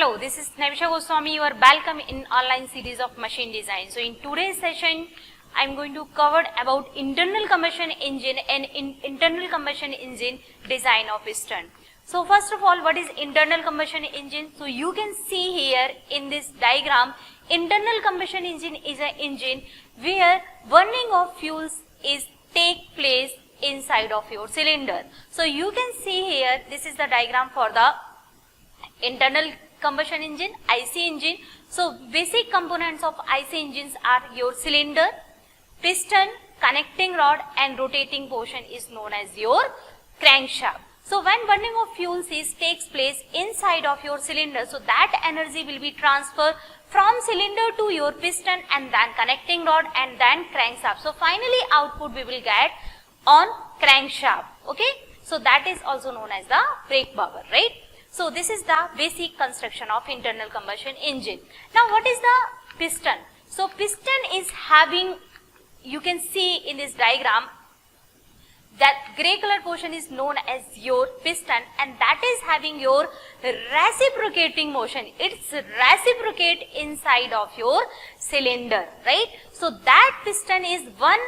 Hello, this is Goswami, your welcome in online series of machine design. So in today's session, I am going to cover about internal combustion engine and internal combustion engine design of piston. So first of all, what is internal combustion engine? So you can see here in this diagram, internal combustion engine is an engine where burning of fuels is take place inside of your cylinder. So you can see here, this is the diagram for the internal combustion engine, IC engine. So basic components of IC engines are your cylinder, piston, connecting rod and rotating portion is known as your crankshaft. So when burning of fuels takes place inside of your cylinder, so that energy will be transferred from cylinder to your piston and then connecting rod and then crankshaft. So finally output we will get on crankshaft. Okay. So that is also known as the brake power, right? So this is the basic construction of internal combustion engine. Now what is the piston? So piston is having, you can see in this diagram, that grey color portion is known as your piston and that is having your reciprocating motion. It's reciprocate inside of your cylinder, right? So that piston is one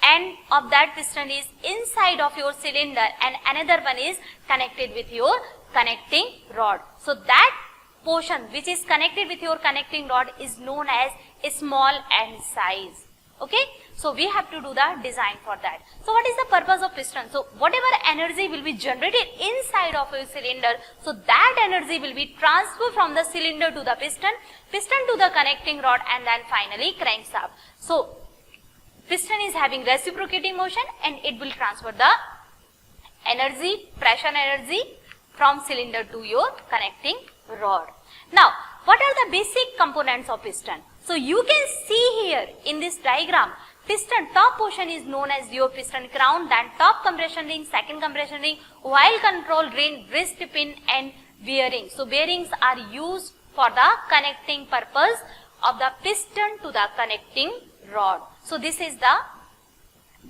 end of that piston is inside of your cylinder and another one is connected with your connecting rod. So that portion which is connected with your connecting rod is known as a small end size. Okay, so we have to do the design for that. So what is the purpose of piston? So whatever energy will be generated inside of your cylinder, so that energy will be transferred from the cylinder to the piston, piston to the connecting rod and then finally crankshaft. So piston is having reciprocating motion and it will transfer the energy, pressure energy from cylinder to your connecting rod. Now, what are the basic components of piston? So, you can see here in this diagram, piston top portion is known as your piston crown, then top compression ring, second compression ring, while control ring, wrist pin and bearing. So, bearings are used for the connecting purpose of the piston to the connecting rod. So, this is the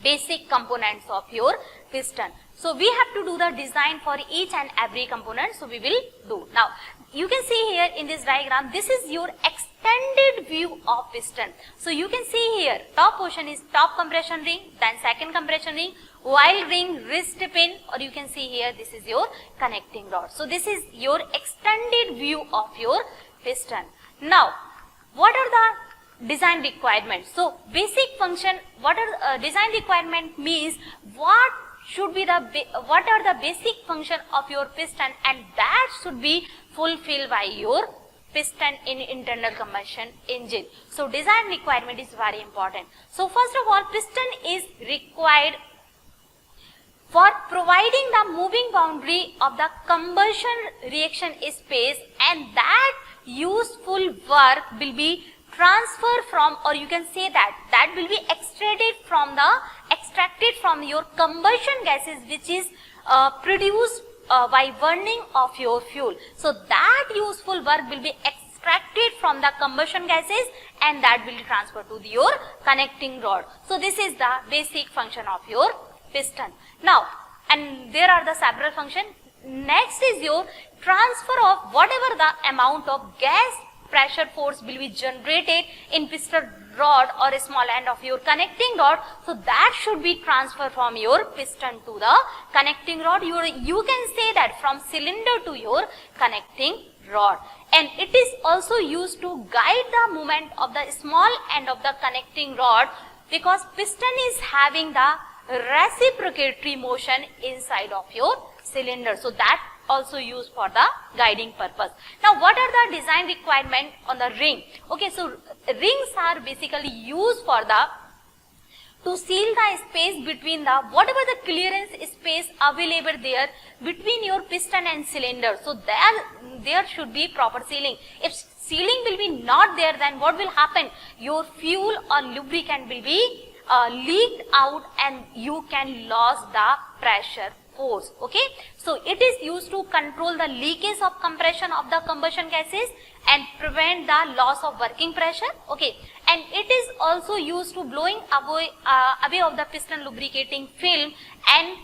basic components of your piston. So, we have to do the design for each and every component. So, we will do. Now, you can see here in this diagram, this is your extended view of piston. So, you can see here, top portion is top compression ring, then second compression ring, while ring, wrist pin, or you can see here, this is your connecting rod. So, this is your extended view of your piston. Now, what are the design requirements? So, basic function, what are design requirement means what should be what are the basic function of your piston and that should be fulfilled by your piston in internal combustion engine. So, design requirement is very important. So, first of all, piston is required for providing the moving boundary of the combustion reaction space and that useful work will be transferred from, or you can say that will be extracted from your combustion gases which is produced by burning of your fuel. So that useful work will be extracted from the combustion gases and that will be transferred to your connecting rod. So this is the basic function of your piston. Now, and there are the several functions. Next is your transfer of whatever the amount of gas pressure force will be generated in piston rod or a small end of your connecting rod. So that should be transferred from your piston to the connecting rod. You can say that from cylinder to your connecting rod. And it is also used to guide the movement of the small end of the connecting rod because piston is having the reciprocatory motion inside of your cylinder. So that also used for the guiding purpose. Now, what are the design requirement on the ring? Okay, so rings are basically used for to seal the space between the whatever the clearance space available there between your piston and cylinder. So there should be proper sealing. If sealing will be not there, then what will happen? Your fuel or lubricant will be leaked out and you can lose the pressure force. Okay, so it is used to control the leakage of compression of the combustion gases and prevent the loss of working pressure. Okay, and it is also used to blowing away of the piston lubricating film and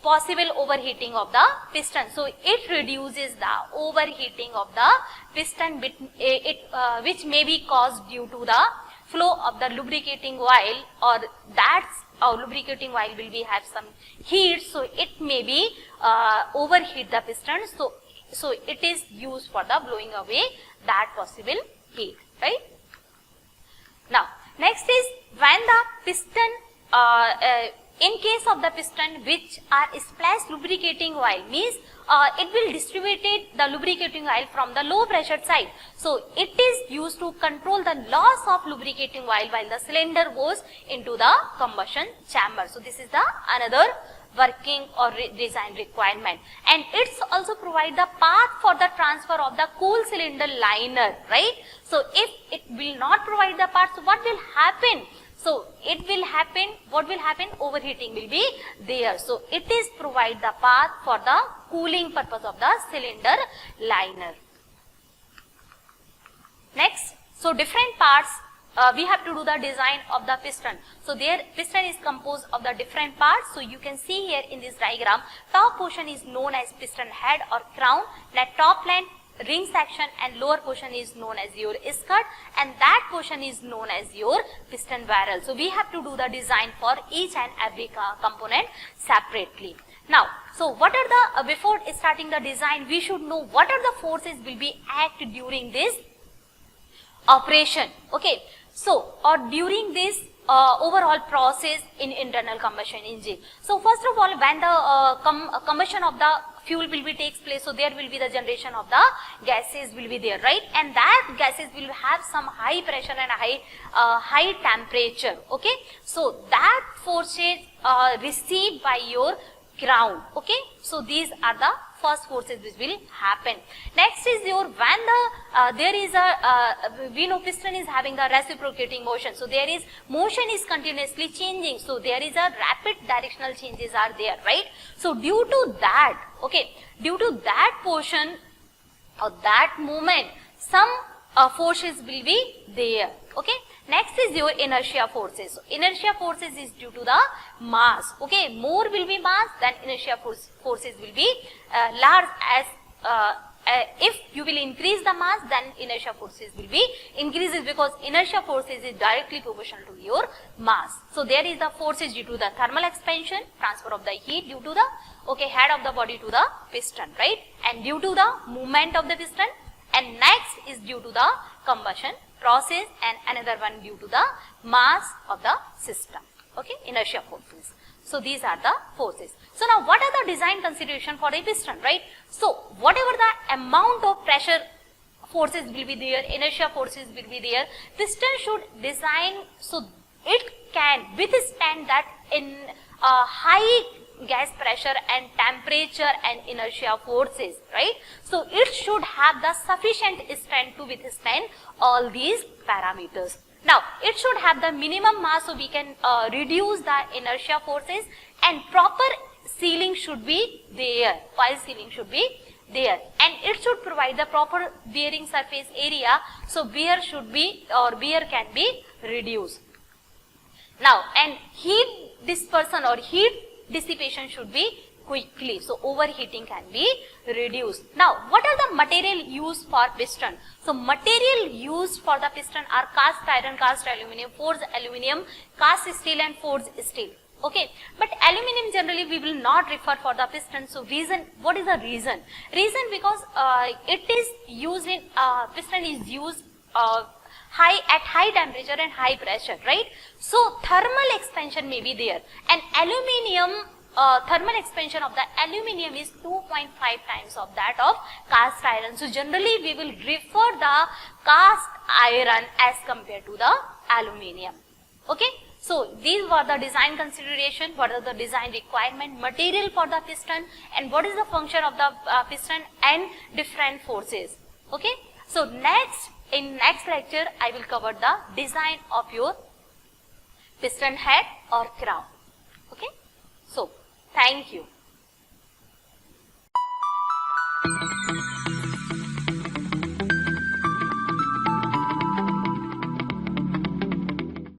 possible overheating of the piston. So it reduces the overheating of the piston which may be caused due to the flow of the lubricating oil, or that's lubricating oil will be have some heat, so it may be overheat the piston. So it is used for the blowing away that possible heat, right? Now next is when the piston in case of the piston which are splashed lubricating oil, means it will distributed the lubricating oil from the low pressure side. So it is used to control the loss of lubricating oil while the cylinder goes into the combustion chamber. So this is the another working or design requirement, and it's also provide the path for the transfer of the cool cylinder liner, right? So if it will not provide the path, so what will happen? So it will happen, what will happen? Overheating will be there. So it is provide the path for the cooling purpose of the cylinder liner. Next, so different parts we have to do the design of the piston. So their piston is composed of the different parts. So you can see here in this diagram, top portion is known as piston head or crown, that top length, ring section, and lower portion is known as your skirt, and that portion is known as your piston barrel. So we have to do the design for each and every component separately. Now, so what are the, before starting the design, we should know what are the forces will be act during this operation, okay? So, or during this overall process in internal combustion engine. So first of all, when the combustion of the fuel will be takes place, so there will be the generation of the gases will be there, right? And that gases will have some high pressure and high temperature, okay? So that forces received by your ground, okay? So these are the first forces which will happen. Next is your, when the there is a we know piston is having the reciprocating motion, so there is motion is continuously changing, so there is a rapid directional changes are there, right? So due to that, okay, due to that portion or that movement, some forces will be there, okay? Next is your inertia forces. So inertia forces is due to the mass, okay? More will be mass, then inertia forces will be large, as if you will increase the mass, then inertia forces will be increases, because inertia forces is directly proportional to your mass. So there is the forces due to the thermal expansion, transfer of the heat due to the, okay, head of the body to the piston, right? And due to the movement of the piston, and next is due to the combustion process, and another one due to the mass of the system, okay, inertia forces. So these are the forces. So now what are the design consideration for a piston, right? So whatever the amount of pressure forces will be there, inertia forces will be there, piston should design so it can withstand that in high gas pressure and temperature and inertia forces, right? So it should have the sufficient strength to withstand all these parameters. Now it should have the minimum mass, so we can reduce the inertia forces, and proper sealing should be there, coil sealing should be there, and it should provide the proper bearing surface area, so wear should be, or wear can be reduced. Now, and heat dispersion or heat dissipation should be quickly, so overheating can be reduced. Now, what are the material used for piston? So material used for the piston are cast iron, cast aluminum, forged aluminum, cast steel, and forged steel. Okay, but aluminum generally we will not refer for the piston. So reason, what is the reason? Reason because it is used in piston is used at high temperature and high pressure, right? So thermal expansion may be there, and aluminum thermal expansion of the aluminum is 2.5 times of that of cast iron. So generally we will refer the cast iron as compared to the aluminum. Okay, so these were the design consideration, what are the design requirement, material for the piston, and what is the function of the piston and different forces. Okay, so next, in next lecture I will cover the design of your piston head or crown. Okay, so thank you.